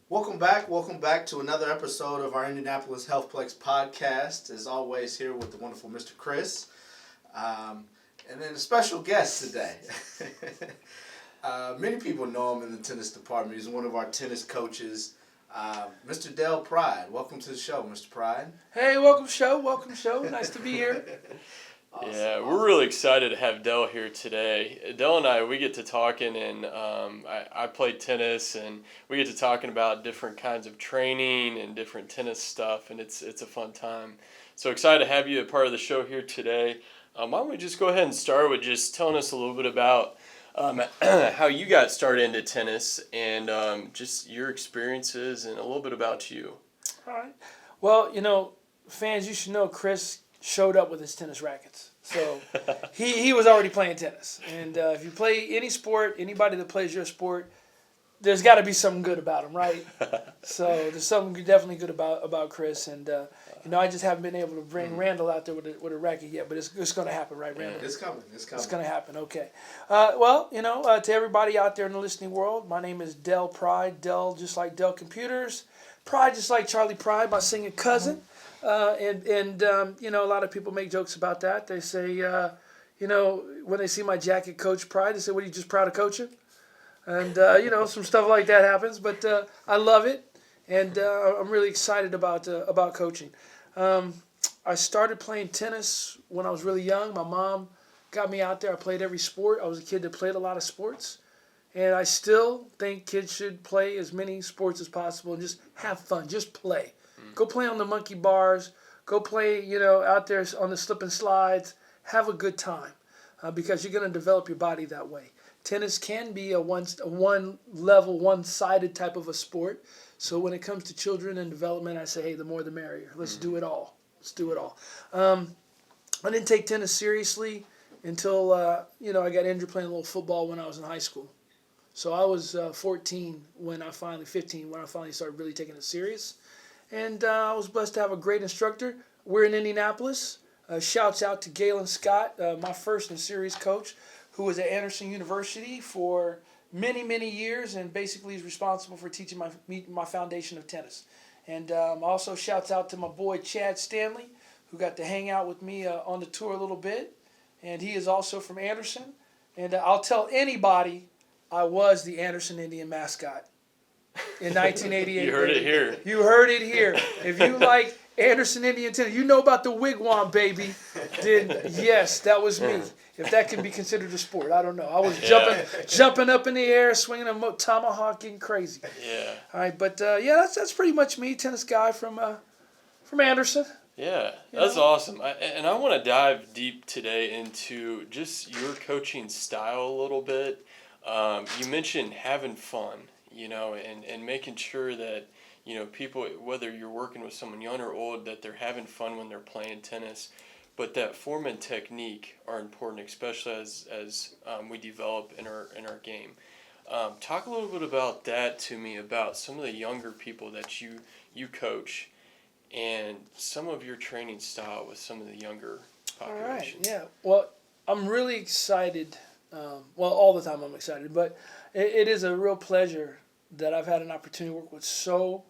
Welcome back to another episode of our Indianapolis Healthplex podcast. As always, here with the wonderful Mr. Chris, and then a special guest today. Many people know him in the tennis department. He's one of our tennis coaches, Mr. Del Pride. Welcome to the show, Mr. Pride. Hey, welcome show. Nice to be here. Awesome. We're really excited to have Del here today. Del and I, we get to talking, and I play tennis, and we get to talking about different kinds of training and different tennis stuff, and it's a fun time. So excited to have you a part of the show here today. Why don't we just go ahead and start with just telling us a little bit about how you got started into tennis and just your experiences and a little bit about you. All right. Well, fans, you should know Chris showed up with his tennis rackets. So he was already playing tennis. And if you play any sport, anybody that plays your sport, there's got to be something good about him, right? So there's something definitely good about Chris. And, I just haven't been able to bring Randall out there with a racket yet. But it's going to happen, right, Randall? It's coming. It's going to happen, okay. To everybody out there in the listening world, my name is Del Pride. Del just like Dell Computers. Pride just like Charlie Pride, my singing cousin. A lot of people make jokes about that. They say, when they see my jacket, Coach Pride, they say, "What, are you just proud of coaching?" And, some stuff like that happens. But I love it, and I'm really excited about coaching. I started playing tennis when I was really young. My mom got me out there. I played every sport. I was a kid that played a lot of sports. And I still think kids should play as many sports as possible and just have fun. Just play. Go play on the monkey bars. Go play, out there on the slip and slides. Have a good time because you're going to develop your body that way. Tennis can be a one-level, one-sided type of a sport. So when it comes to children and development, I say, hey, the more the merrier. Let's do it all. I didn't take tennis seriously until, I got injured playing a little football when I was in high school. So I was 15 when I finally started really taking it serious. And I was blessed to have a great instructor. We're in Indianapolis. Shouts out to Galen Scott, my first and series coach, who was at Anderson University for many, many years and basically is responsible for teaching my foundation of tennis. And also shouts out to my boy Chad Stanley, who got to hang out with me on the tour a little bit. And he is also from Anderson. And I'll tell anybody I was the Anderson Indian mascot. In 1988. You heard it here. You heard it here. If you like Anderson Indian tennis, you know about the wigwam, baby. Then yes, that was me. If that can be considered a sport, I don't know. I was jumping up in the air, swinging a tomahawk, getting crazy. Yeah. All right, but that's pretty much me, tennis guy from Anderson. Yeah, that's awesome. I want to dive deep today into just your coaching style a little bit. You mentioned having fun. And making sure that, people, whether you're working with someone young or old, that they're having fun when they're playing tennis. But that form and technique are important, especially as we develop in our game. Talk a little bit about that to me, about some of the younger people that you coach and some of your training style with some of the younger population. All right, yeah. Well, I'm really excited. All the time I'm excited, but it is a real pleasure that I've had an opportunity to work with so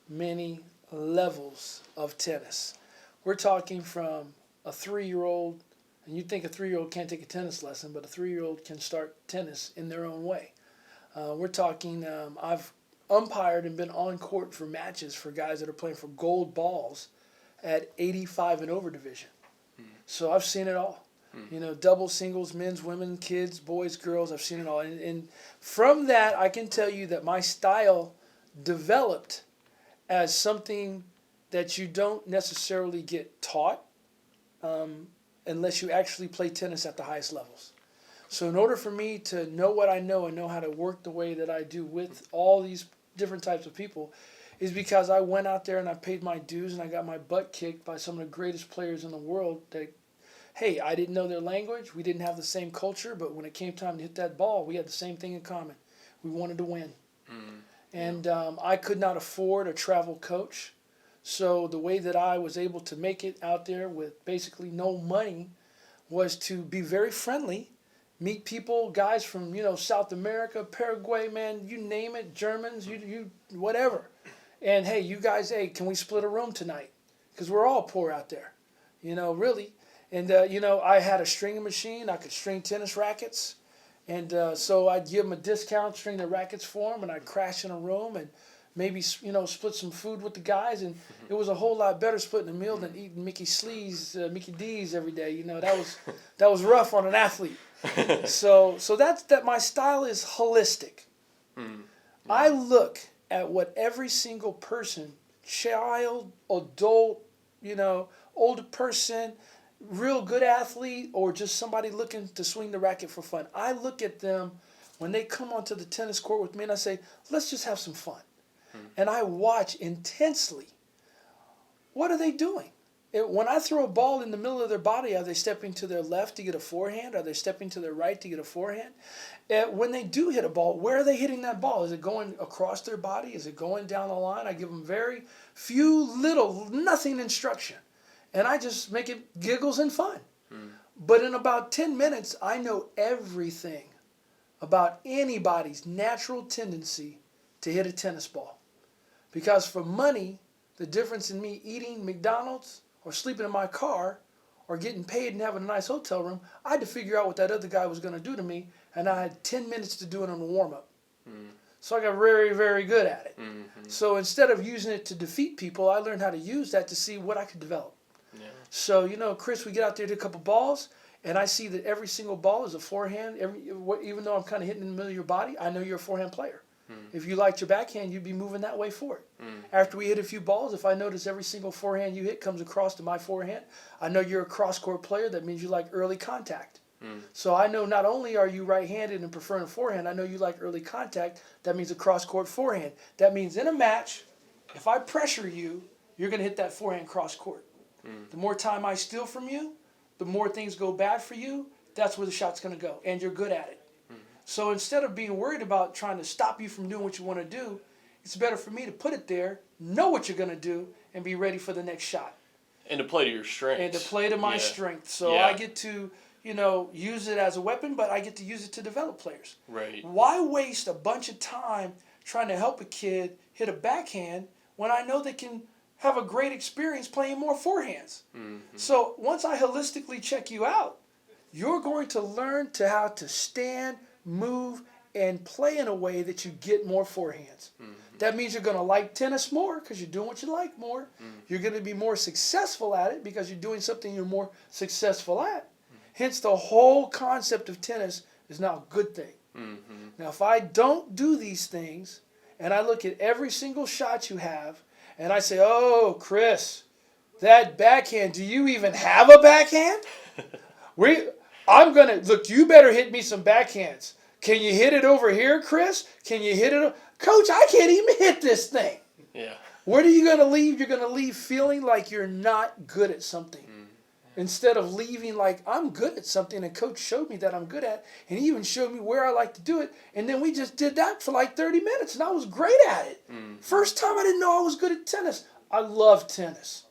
many levels of tennis. We're talking from a 3-year-old, and you think a 3-year-old can't take a tennis lesson, but a 3-year-old can start tennis in their own way. We're talking, I've umpired and been on court for matches for guys that are playing for gold balls at 85 and over division. So I've seen it all. Double, singles, men's, women, kids, boys, girls, I've seen it all. And from that, I can tell you that my style developed as something that you don't necessarily get taught unless you actually play tennis at the highest levels. So in order for me to know what I know and know how to work the way that I do with all these different types of people is because I went out there and I paid my dues and I got my butt kicked by some of the greatest players in the world that, hey, I didn't know their language. We didn't have the same culture, but when it came time to hit that ball, we had the same thing in common. We wanted to win. And I could not afford a travel coach. So the way that I was able to make it out there with basically no money was to be very friendly meet people, guys from, South America, Paraguay, man, you name it, Germans, you whatever. And hey, you guys, hey, can we split a room tonight? Because we're all poor out there, really. And, I had a stringing machine. I could string tennis rackets. And so I'd give them a discount, string the rackets for them, and I'd crash in a room and maybe, split some food with the guys. And it was a whole lot better splitting a meal than eating Mickey D's every day. That was rough on an athlete. So that's that. My style is holistic. I look at what every single person, child, adult, older person, real good athlete, or just somebody looking to swing the racket for fun. I look at them when they come onto the tennis court with me and I say, let's just have some fun. And I watch intensely. What are they doing? When I throw a ball in the middle of their body, are they stepping to their left to get a forehand? Are they stepping to their right to get a forehand? When they do hit a ball, where are they hitting that ball? Is it going across their body? Is it going down the line? I give them very nothing instruction. And I just make it giggles and fun. But in about 10 minutes, I know everything about anybody's natural tendency to hit a tennis ball. Because for money, the difference in me eating McDonald's or sleeping in my car or getting paid and having a nice hotel room, I had to figure out what that other guy was going to do to me, and I had 10 minutes to do it on the warm-up. So I got very, very good at it. So instead of using it to defeat people, I learned how to use that to see what I could develop. So, Chris, we get out there to a couple balls, and I see that every single ball is a forehand. Even though I'm kind of hitting in the middle of your body, I know you're a forehand player. If you liked your backhand, you'd be moving that way for it. After we hit a few balls, if I notice every single forehand you hit comes across to my forehand, I know you're a cross-court player. That means you like early contact. So I know not only are you right-handed and preferring forehand, I know you like early contact. That means a cross-court forehand. That means in a match, if I pressure you, you're going to hit that forehand cross-court. The more time I steal from you, the more things go bad for you. That's where the shot's going to go, and you're good at it. So instead of being worried about trying to stop you from doing what you want to do, it's better for me to put it there, know what you're going to do, and be ready for the next shot. And to play to your strengths. And to play to my strength. So I get to, use it as a weapon, but I get to use it to develop players. Right. Why waste a bunch of time trying to help a kid hit a backhand when I know they can have a great experience playing more forehands? So once I holistically check you out, you're going to learn how to stand, move, and play in a way that you get more forehands. That means you're going to like tennis more because you're doing what you like more. You're going to be more successful at it because you're doing something you're more successful at. Hence, the whole concept of tennis is now a good thing. Now, if I don't do these things, and I look at every single shot you have, and I say, oh, Chris, that backhand, do you even have a backhand? Look, you better hit me some backhands. Can you hit it over here, Chris? Can you hit it? Coach, I can't even hit this thing. Yeah. Where are you going to leave? You're going to leave feeling like you're not good at something. Instead of leaving like, I'm good at something, and Coach showed me that I'm good at, and he even showed me where I like to do it, and then we just did that for like 30 minutes, and I was great at it. First time I didn't know I was good at tennis. I love tennis.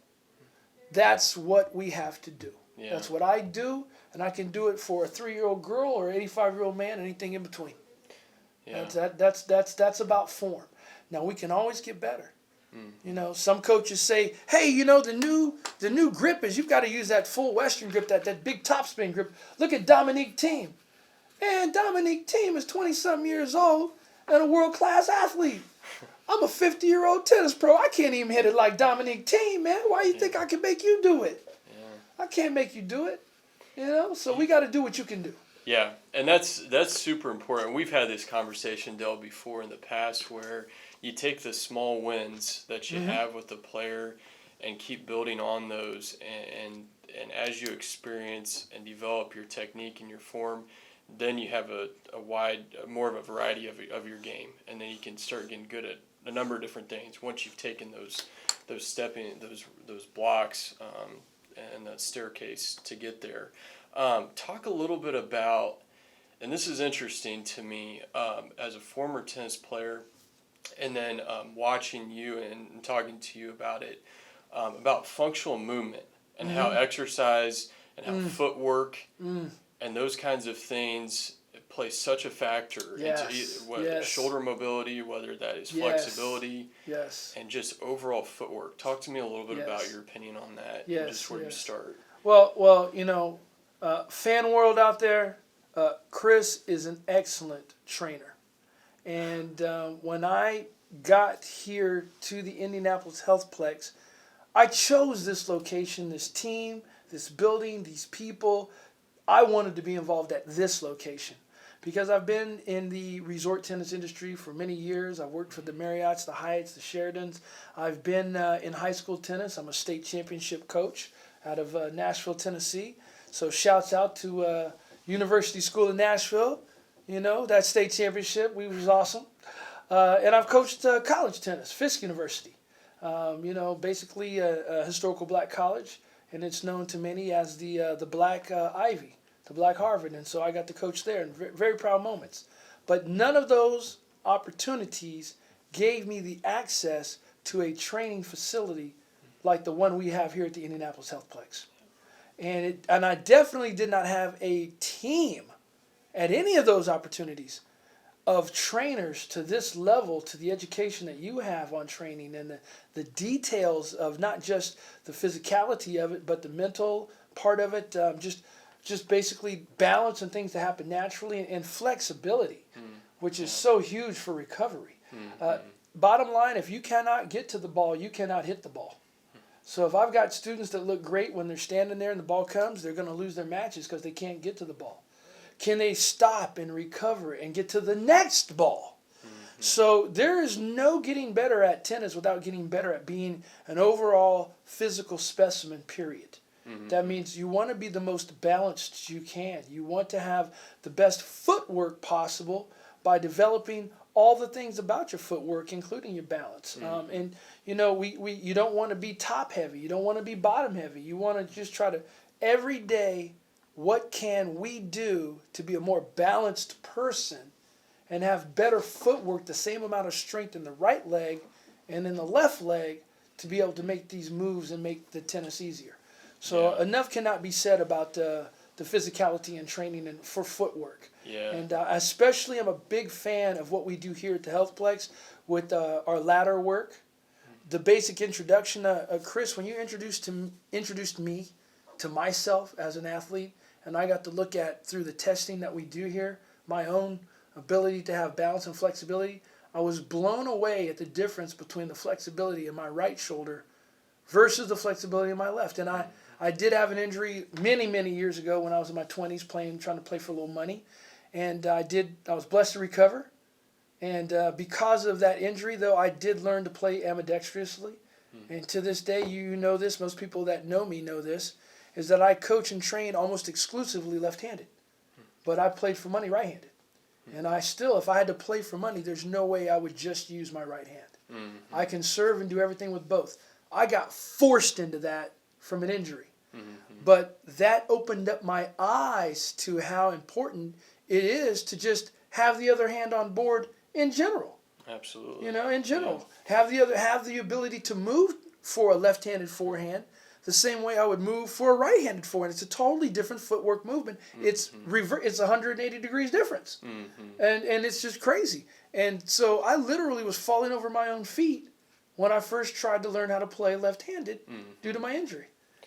That's what we have to do. Yeah. That's what I do, and I can do it for a 3-year-old girl or an 85-year-old man, anything in between. Yeah. That's about form. Now, we can always get better. Some coaches say, hey, the new grip is you've got to use that full Western grip, that big topspin grip. Look at Dominique Thiem. And Dominique Thiem is 20-something years old and a world-class athlete. I'm a 50-year-old tennis pro. I can't even hit it like Dominique Thiem, man. Why do you think I can make you do it? I can't make you do it. So we got to do what you can do. Yeah, and that's super important. We've had this conversation, Del, before in the past where you take the small wins that you have with the player and keep building on those. And as you experience and develop your technique and your form, then you have more of a variety of your game. And then you can start getting good at a number of different things once you've taken those blocks and that staircase to get there. Talk a little bit about, and this is interesting to me as a former tennis player, and then watching you and talking to you about it, about functional movement and how exercise and how footwork And those kinds of things play such a factor Yes. into whether shoulder mobility, whether that is flexibility, and just overall footwork. Talk to me a little bit about your opinion on that and just where you start. Well, fan world out there, Chris is an excellent trainer. And when I got here to the Indianapolis Healthplex, I chose this location, this team, this building, these people. I wanted to be involved at this location because I've been in the resort tennis industry for many years. I've worked for the Marriotts, the Hyatts, the Sheratons. I've been in high school tennis. I'm a state championship coach out of Nashville, Tennessee. So shouts out to University School of Nashville. That state championship, we was awesome. And I've coached college tennis, Fisk University. Basically a historical black college, and it's known to many as the Black Ivy, the Black Harvard. And so I got to coach there, and very proud moments. But none of those opportunities gave me the access to a training facility like the one we have here at the Indianapolis Healthplex. And I definitely did not have a team at any of those opportunities of trainers to this level, to the education that you have on training and the details of not just the physicality of it, but the mental part of it, just basically balance and things that happen naturally, and flexibility, which is so huge for recovery. Bottom line, if you cannot get to the ball, you cannot hit the ball. So if I've got students that look great when they're standing there and the ball comes, they're going to lose their matches because they can't get to the ball. Can they stop and recover and get to the next ball? So there is no getting better at tennis without getting better at being an overall physical specimen, period. That means you want to be the most balanced you can. You want to have the best footwork possible by developing all the things about your footwork, including your balance. And you don't want to be top heavy. You don't want to be bottom heavy. You want to just try to every day, what can we do to be a more balanced person and have better footwork, the same amount of strength in the right leg and in the left leg to be able to make these moves and make the tennis easier. So enough cannot be said about the physicality and training and for footwork. And especially I'm a big fan of what we do here at the Healthplex with our ladder work. The basic introduction, Chris, when you introduced me to myself as an athlete, and I got to look at through the testing that we do here, my own ability to have balance and flexibility, I was blown away at the difference between the flexibility in my right shoulder versus the flexibility in my left. And I did have an injury many, many years ago when I was in my 20s trying to play for a little money. And I was blessed to recover. And because of that injury, though, I did learn to play ambidextrously. And to this day, you know this, most people that know me know this, is that I coach and train almost exclusively left-handed. But I played for money right-handed. And I still, if I had to play for money, there's no way I would just use my right hand. I can serve and do everything with both. I got forced into that from an injury. But that opened up my eyes to how important it is to just have the other hand on board in general. Absolutely. In general. Have the ability to move for a left-handed forehand the same way I would move for a right-handed forehand. It's a totally different footwork movement. It's it's 180 degrees difference. And it's just crazy. And so I literally was falling over my own feet when I first tried to learn how to play left-handed due to my injury.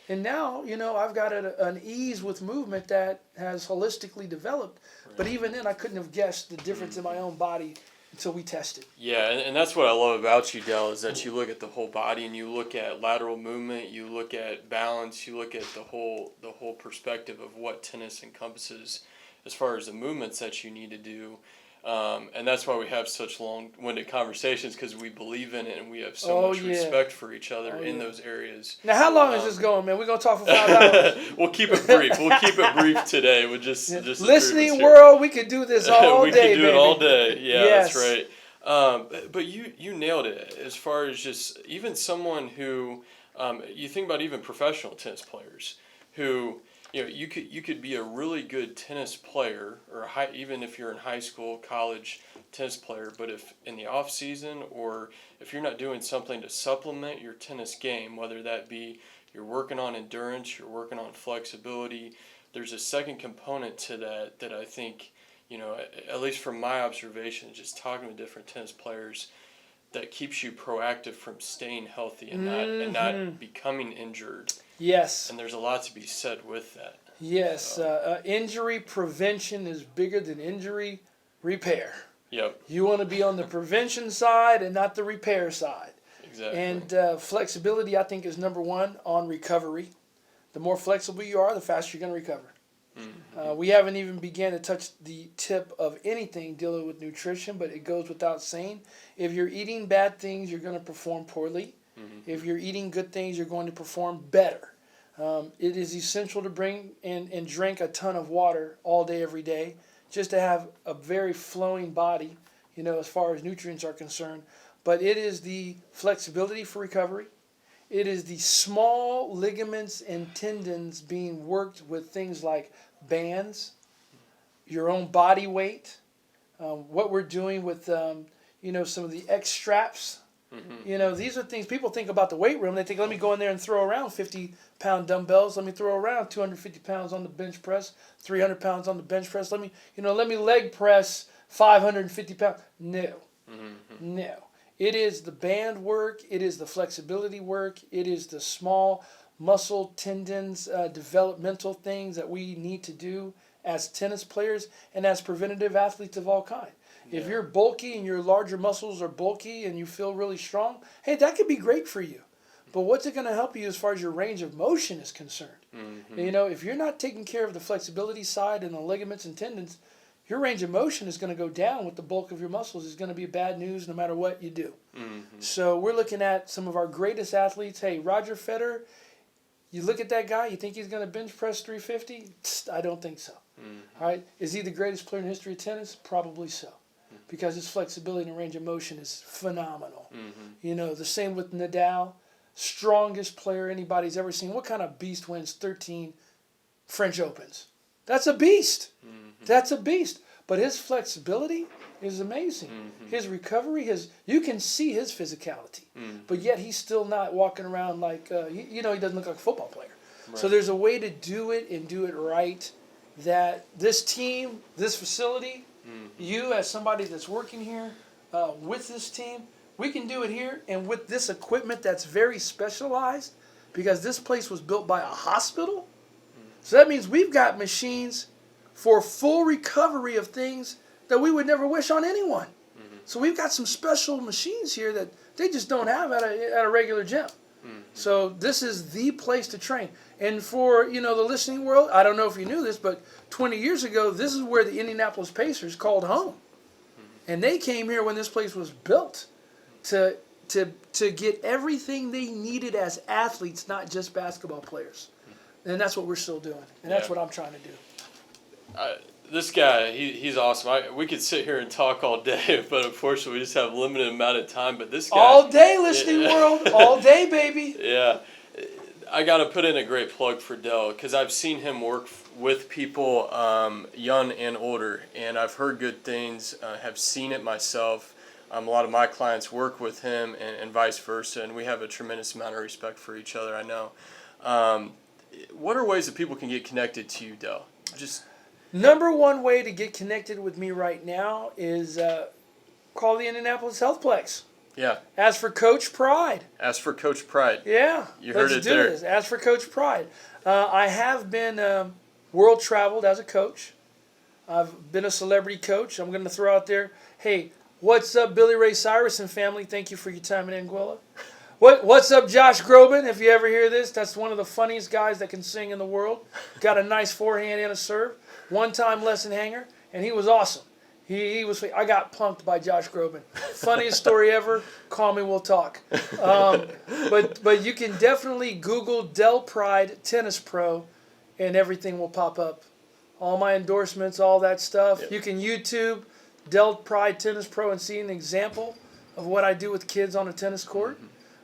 And now, I've got an ease with movement that has holistically developed. Right. But even then, I couldn't have guessed the difference in my own body until we tested. Yeah, and that's what I love about you, Del, is that you look at the whole body and you look at lateral movement, you look at balance, you look at the whole perspective of what tennis encompasses as far as the movements that you need to do. And that's why we have such long-winded conversations, because we believe in it and we have so much respect for each other in those areas. Now, how long is this going, man? We're going to talk for 5 hours. We'll keep it brief. We'll keep it brief today. With just listening world, we could do this all we day, could do it all day. Yeah, yes. That's right. But you nailed it as far as just even someone who, you think about even professional tennis players who, you could be a really good tennis player, or even if you're in high school, college tennis player, but if in the off season or if you're not doing something to supplement your tennis game, whether that be you're working on endurance, you're working on flexibility, there's a second component to that I think, at least from my observation, just talking to different tennis players, that keeps you proactive from staying healthy and not becoming injured. Yes. And there's a lot to be said with that. Yes. Injury prevention is bigger than injury repair. Yep. You want to be on the prevention side and not the repair side. Exactly. And flexibility, I think, is number one on recovery. The more flexible you are, the faster you're going to recover. Mm-hmm. We haven't even began to touch the tip of anything dealing with nutrition, but it goes without saying. If you're eating bad things, you're going to perform poorly. Mm-hmm. If you're eating good things, you're going to perform better. It is essential to bring and drink a ton of water all day, every day, just to have a very flowing body, as far as nutrients are concerned. But it is the flexibility for recovery. It is the small ligaments and tendons being worked with things like bands, your own body weight, what we're doing with, some of the X straps. Mm-hmm. These are things people think about the weight room. They think, let me go in there and throw around 50-pound dumbbells. Let me throw around 250 pounds on the bench press, 300 pounds on the bench press. Let me leg press 550 pounds. No. Mm-hmm. No. It is the band work. It is the flexibility work. It is the small muscle, tendons, developmental things that we need to do as tennis players and as preventative athletes of all kinds. Yeah. If you're bulky and your larger muscles are bulky and you feel really strong, hey, that could be great for you. But what's it going to help you as far as your range of motion is concerned? Mm-hmm. If you're not taking care of the flexibility side and the ligaments and tendons, your range of motion is going to go down with the bulk of your muscles. It's going to be bad news no matter what you do. Mm-hmm. So we're looking at some of our greatest athletes. Hey, Roger Federer, you look at that guy, you think he's going to bench press 350? I don't think so. Mm-hmm. All right. Is he the greatest player in the history of tennis? Probably so. Because his flexibility and range of motion is phenomenal. Mm-hmm. The same with Nadal, strongest player anybody's ever seen. What kind of beast wins 13 French Opens? That's a beast. Mm-hmm. That's a beast. But his flexibility is amazing. Mm-hmm. His recovery, you can see his physicality. Mm-hmm. But yet he's still not walking around like, he doesn't look like a football player. Right. So there's a way to do it and do it right that this team, this facility, you as somebody that's working here with this team, we can do it here and with this equipment that's very specialized because this place was built by a hospital. So that means we've got machines for full recovery of things that we would never wish on anyone. Mm-hmm. So we've got some special machines here that they just don't have at a regular gym. Mm-hmm. So this is the place to train. And for, the listening world, I don't know if you knew this, but 20 years ago, this is where the Indianapolis Pacers called home. Mm-hmm. And they came here when this place was built to get everything they needed as athletes, not just basketball players. Mm-hmm. And that's what we're still doing. And that's what I'm trying to do. This guy, he's awesome. We could sit here and talk all day, but unfortunately we just have a limited amount of time. But this guy... All day, listening world. All day, baby. Yeah. I got to put in a great plug for Dell because I've seen him work with people young and older, and I've heard good things, have seen it myself. A lot of my clients work with him and vice versa, and we have a tremendous amount of respect for each other, I know. What are ways that people can get connected to you, Dell? Number one way to get connected with me right now is call the Indianapolis Healthplex. Yeah. Ask for Coach Pride. Ask for Coach Pride. Yeah. You heard it there. This. Ask for Coach Pride. I have been world traveled as a coach. I've been a celebrity coach. I'm going to throw out there, hey, what's up, Billy Ray Cyrus and family? Thank you for your time in Anguilla. What's up, Josh Groban? If you ever hear this, that's one of the funniest guys that can sing in the world. Got a nice forehand and a serve. One-time lesson hanger, and he was awesome. He was. I got punked by Josh Groban. Funniest story ever. Call me, we'll talk. But you can definitely Google Dell Pride Tennis Pro, and everything will pop up. All my endorsements, all that stuff. Yep. You can YouTube Dell Pride Tennis Pro and see an example of what I do with kids on a tennis court.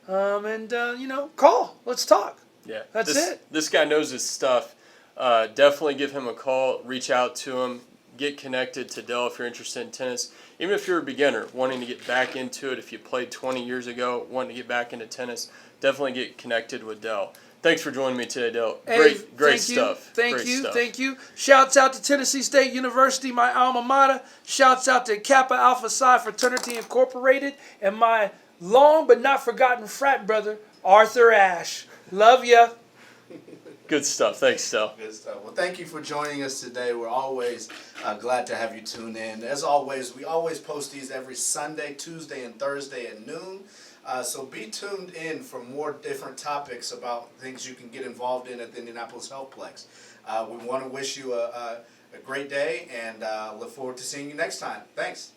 Call. Let's talk. Yeah, that's it. This guy knows his stuff. Definitely give him a call. Reach out to him. Get connected to Dell if you're interested in tennis. Even if you're a beginner, wanting to get back into it, if you played 20 years ago, wanting to get back into tennis, definitely get connected with Dell. Thanks for joining me today, Dale. Hey, Great stuff. Thank you. Shouts out to Tennessee State University, my alma mater. Shouts out to Kappa Alpha Psi Fraternity Incorporated, and my long but not forgotten frat brother, Arthur Ashe. Love ya. Good stuff. Thanks, Del. Good stuff. Well, thank you for joining us today. We're always glad to have you tune in. As always, we always post these every Sunday, Tuesday, and Thursday at noon. So be tuned in for more different topics about things you can get involved in at the Indianapolis Healthplex. We want to wish you a great day and look forward to seeing you next time. Thanks.